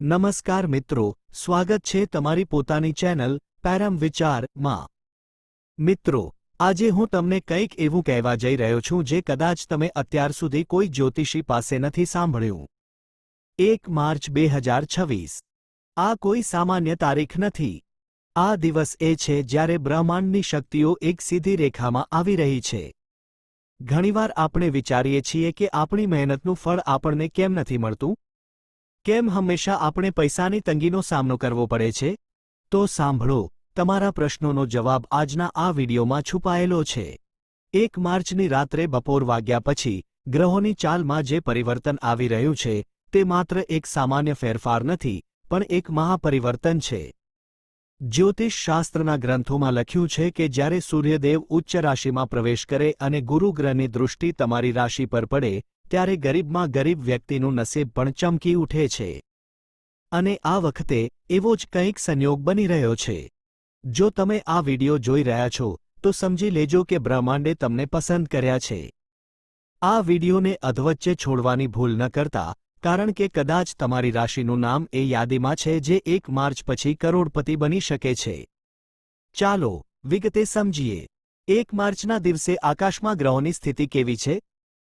નમસ્કાર મિત્રો, સ્વાગત છે તમારી પોતાની ચેનલ પેરમ વિચારમાં। મિત્રો, આજે હું તમને કંઈક એવું કહેવા જઈ રહ્યો છું જે કદાચ તમે અત્યાર સુધી કોઈ જ્યોતિષી પાસે નથી સાંભળ્યું। 1 માર્ચ 2026 આ કોઈ સામાન્ય તારીખ નથી। આ દિવસ એ છે જ્યારે બ્રહ્માંડની શક્તિઓ એક સીધી રેખામાં આવી રહી છે। ઘણીવાર આપણે વિચારીએ છીએ કે આપણી મહેનતનું ફળ આપણને કેમ નથી મળતું? કેમ હંમેશા આપણે પૈસાની તંગીનો સામનો કરવો પડે છે? તો સાંભળો, તમારા પ્રશ્નોનો જવાબ આજના આ વિડીયોમાં છુપાયેલો છે। 1 માર્ચની રાત્રે બપોર વાગ્યા પછી ગ્રહોની ચાલમાં જે પરિવર્તન આવી રહ્યું છે તે માત્ર એક સામાન્ય ફેરફાર નથી, પણ એક મહાપરિવર્તન છે। જ્યોતિષ શાસ્ત્રના ગ્રંથોમાં લખ્યું છે કે જ્યારે સૂર્યદેવ ઉચ્ચ રાશિમાં પ્રવેશ કરે અને ગુરુ ગ્રહની દૃષ્ટિ તમારી રાશિ પર પડે ત્યારે ગરીબમાં ગરીબ વ્યક્તિનું નસીબ પણ ચમકી ઉઠે છે। અને આ વખતે એવો જ કંઈક સંયોગ બની રહ્યો છે। જો તમે આ વિડિયો જોઈ રહ્યા છો તો સમજી લેજો કે બ્રહ્માંડે તમને પસંદ કર્યા છે। આ વિડિયોને અધવચ્ચે છોડવાની ભૂલ ન કરતા, કારણ કે કદાચ તમારી રાશિનું નામ એ યાદીમાં છે જે 1 માર્ચ પછી કરોડપતિ બની શકે છે। ચાલો વિગતે સમજીએ। 1 માર્ચના દિવસે આકાશમાં ગ્રહોની સ્થિતિ કેવી છે?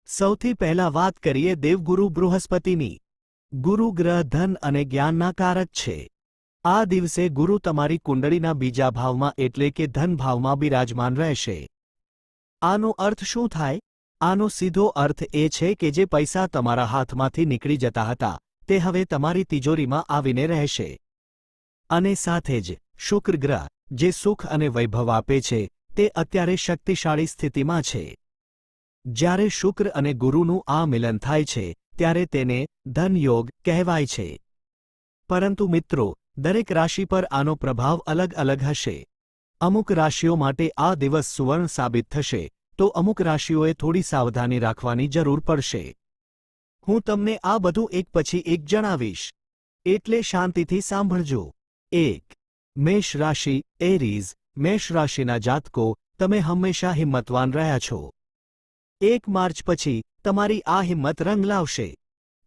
સૌથી પહેલા વાત કરીએ દેવગુરુ બૃહસ્પતિની। ગુરુ ગ્રહ ધન અને જ્ઞાનના કારક છે। આ દિવસે ગુરુ તમારી કુંડળીના બીજા ભાવમાં એટલે કે ધન ભાવમાં બિરાજમાન રહેશે। આનો અર્થ શું થાય? આનો સીધો અર્થ એ છે કે જે પૈસા તમારા હાથમાંથી નીકળી જતા હતા તે હવે તમારી તિજોરીમાં આવીને રહેશે। અને સાથે જ શુક્ર ગ્રહ, જે સુખ અને વૈભવ આપે છે, તે અત્યારે શક્તિશાળી સ્થિતિમાં છે। જ્યારે શુક્ર અને ગુરુનું આ મિલન થાય છે ત્યારે તેને ધન યોગ કહેવાય છે। પરંતુ મિત્રો, દરેક રાશિ પર આનો પ્રભાવ અલગ અલગ હશે। અમુક રાશિઓ માટે આ દિવસ સુવર્ણ સાબિત થશે, તો અમુક રાશિઓએ થોડી સાવધાની રાખવાની જરૂર પડશે। હું તમને આ બધું એક પછી એક જણાવીશ, એટલે શાંતિથી સાંભળજો। 1. મેષ રાશિ એરીઝ। મેષ રાશિના જાતકો, તમે હંમેશા હિંમતવાન રહ્યા છો। 1 માર્ચ પછી તમારી આ હિંમત રંગ લાવશે।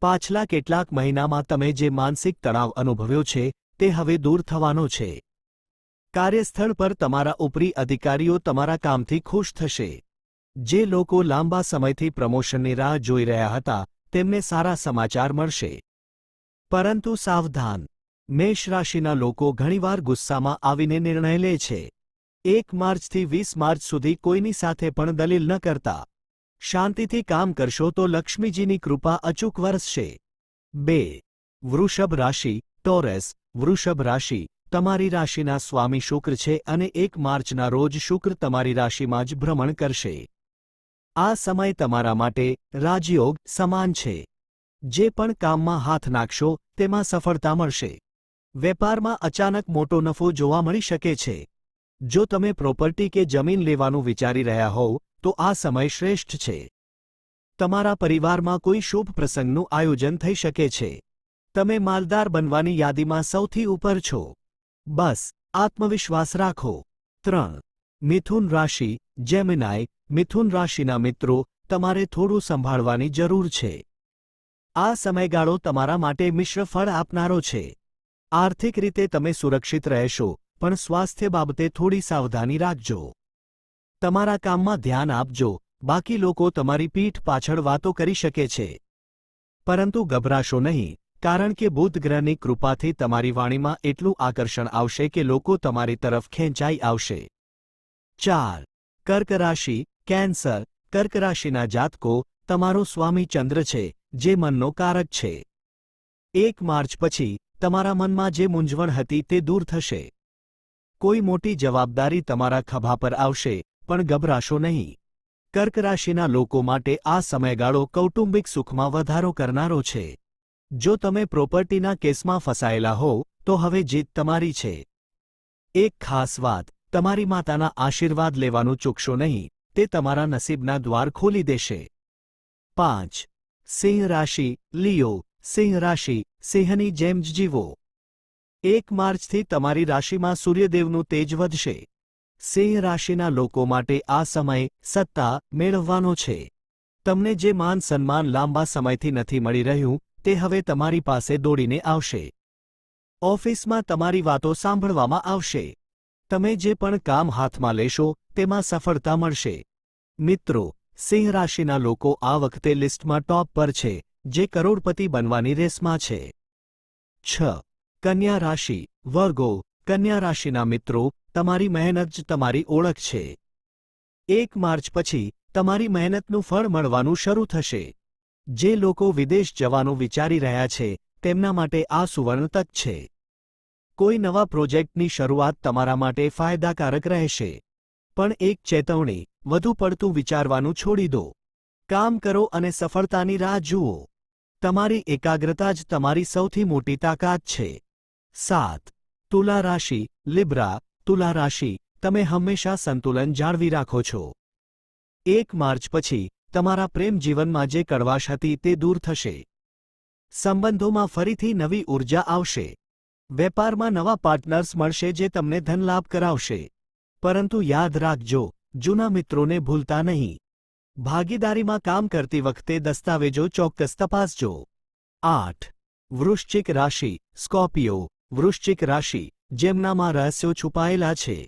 પાછલા કેટલાક મહિનામાં તમે જે માનસિક તણાવ અનુભવ્યો છે તે હવે દૂર થવાનો છે। કાર્યસ્થળ પર તમારા ઉપરી અધિકારીઓ તમારા કામથી ખુશ થશે। જે લોકો લાંબા સમયથી પ્રમોશનની રાહ જોઈ રહ્યા હતા તેમને સારા સમાચાર મળશે। પરંતુ સાવધાન, મેષ રાશિના લોકો ઘણીવાર ગુસ્સામાં આવીને નિર્ણય લે છે। 1 માર્ચથી 20 માર્ચ સુધી કોઈની સાથે પણ દલીલ ન કરતા। શાંતિથી કામ કરશો તો લક્ષ્મીજીની કૃપા અચૂક વરસશે। 2. વૃષભ રાશિ ટોરસ। વૃષભ રાશિ તમારી રાશિના સ્વામી શુક્ર છે અને 1 માર્ચના રોજ શુક્ર તમારી રાશિમાં જ ભ્રમણ કરશે। આ સમય તમારા માટે રાજયોગ સમાન છે। જે પણ કામમાં હાથ નાખશો તેમાં સફળતા મળશે। વેપારમાં અચાનક મોટો નફો જોવા મળી શકે છે। જો તમે પ્રોપર્ટી કે જમીન લેવાનું વિચારી રહ્યા હોવ તો આ સમય શ્રેષ્ઠ છે। તમારા પરિવારમાં કોઈ શુભ પ્રસંગનું આયોજન થઈ શકે છે। તમે માલદાર બનવાની યાદીમાં સૌથી ઉપર છો। બસ આત્મવિશ્વાસ રાખો। 3. મિથુન રાશિ જેમિનાઈ। મિથુન રાશિના મિત્રો, તમારે થોડું સંભાળવાની જરૂર છે। આ સમયગાળો તમારા માટે મિશ્ર ફળ આપનારો છે। આર્થિક રીતે તમે સુરક્ષિત રહેશો, પણ સ્વાસ્થ્ય બાબતે થોડી સાવધાની રાખજો। તમારા કામમાં ધ્યાન આપજો, બાકી લોકો તમારી પીઠ પાછળ વાતો કરી શકે છે। પરંતુ ગભરાશો નહીં, કારણ કે બુધ ગ્રહની કૃપાથી તમારી વાણીમાં એટલું આકર્ષણ આવશે કે લોકો તમારી તરફ ખેંચાઈ આવશે। 4. કર્ક રાશિ કેન્સર। કર્ક રાશિના જાતકો, તમારો સ્વામી ચંદ્ર છે, જે મનનો કારક છે। 1 માર્ચ પછી તમારા મનમાં જે મૂંઝવણ હતી તે દૂર થશે। કોઈ મોટી જવાબદારી તમારા ખભા પર આવશે, પણ ગભરાશો નહીં। કર્ક રાશિના લોકો માટે આ સમયગાળો કૌટુંબિક સુખમાં વધારો કરનારો છે। જો તમે પ્રોપર્ટીના કેસમાં ફસાયેલા હોવ તો હવે જીત તમારી છે। એક ખાસ વાત, તમારી માતાના આશીર્વાદ લેવાનું ચૂકશો નહીં, તે તમારા નસીબના દ્વાર ખોલી દેશે। 5. સિંહ રાશિ લિયો। સિંહ રાશિ, સિંહની જેમ જ જીવો। 1 માર્ચથી તમારી રાશિમાં સૂર્યદેવનું તેજ વધશે। સિંહ રાશિના લોકો માટે આ સમય સત્તા મેળવવાનો છે। તમને જે માન સન્માન લાંબા સમયથી નથી મળી રહ્યું તે હવે તમારી પાસે દોડીને આવશે। ઓફિસમાં તમારી વાતો સાંભળવામાં આવશે. તમે જે પણ કામ હાથમાં લેશો તેમાં સફળતા મળશે. મિત્રો, સિંહ રાશિના લોકો આ વખતે લિસ્ટમાં ટોપ પર છે, જે કરોડપતિ બનવાની રેસમાં છે. 6. કન્યા રાશિ. વર્ગો. કન્યા રાશિના મિત્રો, તમારી મહેનત જ તમારી ઓળખ છે. 1 માર્ચ પછી તમારી મહેનતનું ફળ મળવાનું શરૂ થશે. જે લોકો વિદેશ જવાનું વિચારી રહ્યા છે તેમના માટે આ સુવર્ણ તક છે. કોઈ નવા પ્રોજેક્ટની શરૂઆત તમારા માટે ફાયદાકારક રહેશે. પણ એક ચેતવણી, વધુ પડતું વિચારવાનું છોડી દો. કામ કરો અને સફળતાની રાહ જુઓ. તમારી એકાગ્રતા જ તમારી સૌથી મોટી તાકાત છે. 7. તુલા રાશિ. લિબ્રા. તુલા રાશિ, તમે હંમેશા સંતુલન જાળવી રાખો છો. 1 માર્ચ પછી તમારા પ્રેમ જીવનમાં જે કડવાશ હતી તે દૂર થશે. સંબંધોમાં ફરીથી નવી ઊર્જા આવશે. વેપારમાં નવા પાર્ટનર્સ મળશે જે તમને ધનલાભ કરાવશે. પરંતુ યાદ રાખજો, જૂના મિત્રોને ભૂલતા નહીં. ભાગીદારીમાં કામ કરતી વખતે દસ્તાવેજો ચોક્કસ તપાસજો. 8. વૃશ્ચિક રાશિ. સ્કોર્પિયો. વૃશ્ચિક રાશિ, જેમનામાં રહસ્યો છુપાયેલા છે.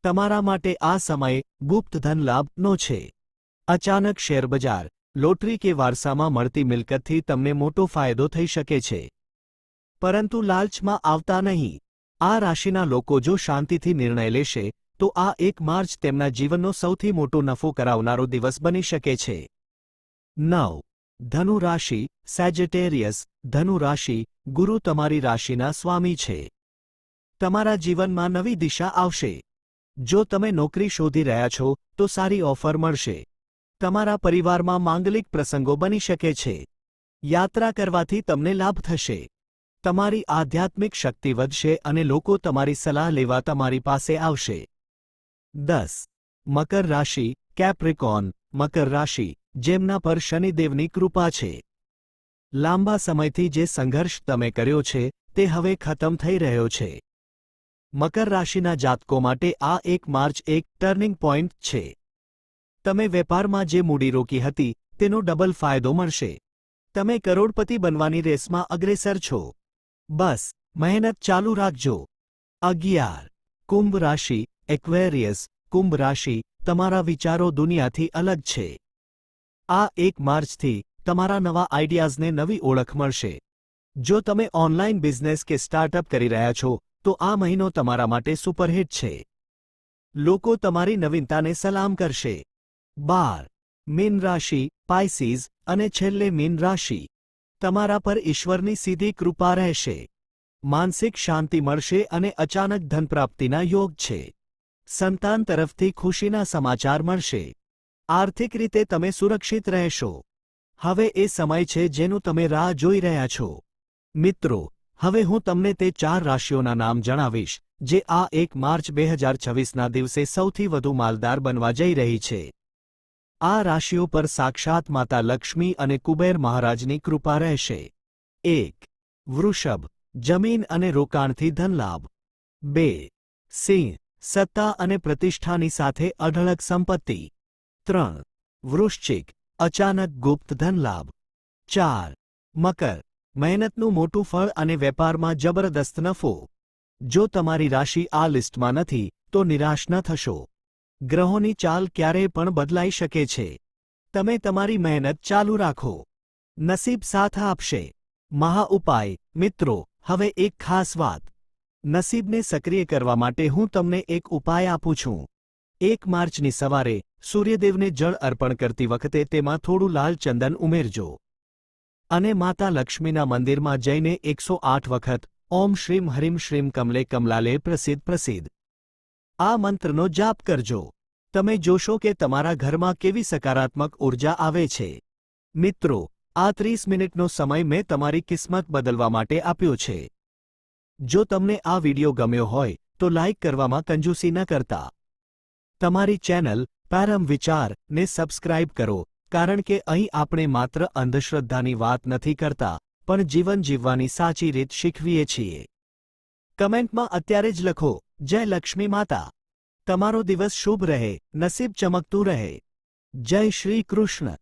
તમારા માટે આ સમય ગુપ્ત ધનલાભનો છે. અચાનક શેરબજાર, લોટરી કે વારસામાં મળતી મિલકતથી તમને મોટો ફાયદો થઈ શકે છે. પરંતુ લાલચમાં આવતા નહીં. આ રાશિના લોકો જો શાંતિથી નિર્ણય લેશે તો આ 1 માર્ચ તેમના જીવનનો સૌથી મોટો નફો કરાવનારો દિવસ બની શકે છે. 9. ધનુ રાશિ. સેજિટેરિયસ. ધનુ રાશિ, ગુરુ તમારી રાશિના સ્વામી છે. તમારા જીવનમાં નવી દિશા આવશે. જો તમે નોકરી શોધી રહ્યા છો તો સારી ઓફર મળશે. તમારા પરિવારમાં માંગલિક પ્રસંગો બની શકે છે. યાત્રા કરવાથી તમને લાભ થશે. તમારી આધ્યાત્મિક શક્તિ વધશે અને લોકો તમારી સલાહ લેવા તમારી પાસે આવશે. 10. મકર રાશિ. કેપ્રિકોર્ન. મકર રાશિ, જેમના પર શનિદેવની કૃપા છે. લાંબા સમયથી જે સંઘર્ષ તમે કર્યો છે તે હવે ખતમ થઈ રહ્યો છે. મકર રાશિના જાતકો માટે આ 1 માર્ચ એક ટર્નિંગ પોઇન્ટ છે. તમે વેપારમાં જે મૂડી રોકી હતી તેનો ડબલ ફાયદો મળશે. તમે કરોડપતિ બનવાની રેસમાં અગ્રેસર છો. બસ મહેનત ચાલુ રાખજો. 11. કુંભ રાશિ. એક્વેરિયસ. કુંભ રાશિ, તમારા વિચારો દુનિયાથી અલગ છે. આ 1 માર્ચથી તમારા નવા આઈડિયાઝને નવી ઓળખ મળશે. જો તમે ઓનલાઈન બિઝનેસ કે સ્ટાર્ટઅપ કરી રહ્યા છો તો આ મહિનો તમારા માટે સુપરહિટ છે. લોકો તમારી નવીનતાને સલામ કરશે. 12. મીન રાશિ. પાઇસીઝ. અને છેલ્લે મીન રાશિ, તમારા પર ઈશ્વરની સીધી કૃપા રહેશે. માનસિક શાંતિ મળશે અને અચાનક ધનપ્રાપ્તિના યોગ છે. સંતાન તરફથી ખુશીના સમાચાર મળશે. આર્થિક રીતે તમે સુરક્ષિત રહેશો. હવે એ સમય છે જેનું તમે રાહ જોઈ રહ્યા છો. મિત્રો, હવે હું તમને તે 4 રાશિઓના નામ જણાવીશ જે આ 1 માર્ચ 2026ના દિવસે સૌથી વધુ માલદાર બનવા જઈ રહી છે. આ રાશિઓ પર સાક્ષાત માતા લક્ષ્મી અને કુબેર મહારાજની કૃપા રહેશે. 1. વૃષભ. જમીન અને રોકાણથી ધનલાભ. 2. સિંહ. સત્તા અને પ્રતિષ્ઠાની સાથે અઢળક સંપત્તિ. 3. વૃશ્ચિક. અચાનક ગુપ્ત ધનલાભ. 4. મકર. મહેનતનું મોટું ફળ અને વેપારમાં જબરદસ્ત નફો. જો તમારી રાશિ આ લિસ્ટમાં નથી તો નિરાશ ન થશો. ગ્રહોની ચાલ ક્યારેય પણ બદલાઈ શકે છે. તમે તમારી મહેનત ચાલુ રાખો. નસીબ સાથ આપશે. મહાઉપાય. મિત્રો, હવે એક ખાસ વાત. નસીબને સક્રિય કરવા માટે હું તમને એક ઉપાય આપું છું. 1 માર્ચની સવારે સૂર્યદેવને જળ અર્પણ કરતી વખતે તેમાં થોડું લાલ ચંદન ઉમેરજો. અને માતા લક્ષ્મીના મંદિરમાં જઈને 108 વખત ઓમ શ્રીમ હરીમ શ્રીમ કમલે કમલાલે પ્રસિદ્ધ આ મંત્રનો જાપ કરજો. તમે જોશો કે તમારા ઘરમાં કેવી સકારાત્મક ઊર્જા આવે છે. મિત્રો, આ 30 મિનિટનો સમય મેં તમારી કિસ્મત બદલવા માટે આપ્યો છે. જો તમને આ વિડિયો ગમ્યો હોય તો લાઇક કરવામાં કંજૂસી ન કરતા. તમારી ચેનલ પેરમ વિચાર ને સબસ્ક્રાઇબ કરો, કારણ કે અહીં આપણે માત્ર અંધશ્રદ્ધાની વાત નથી કરતા પણ જીવન જીવવાની સાચી રીત શીખવીએ છીએ. કમેન્ટમાં અત્યારે જ લખો, જય લક્ષ્મી માતા. તમારો દિવસ શુભ રહે, નસીબ ચમકતું રહે. જય શ્રી કૃષ્ણ.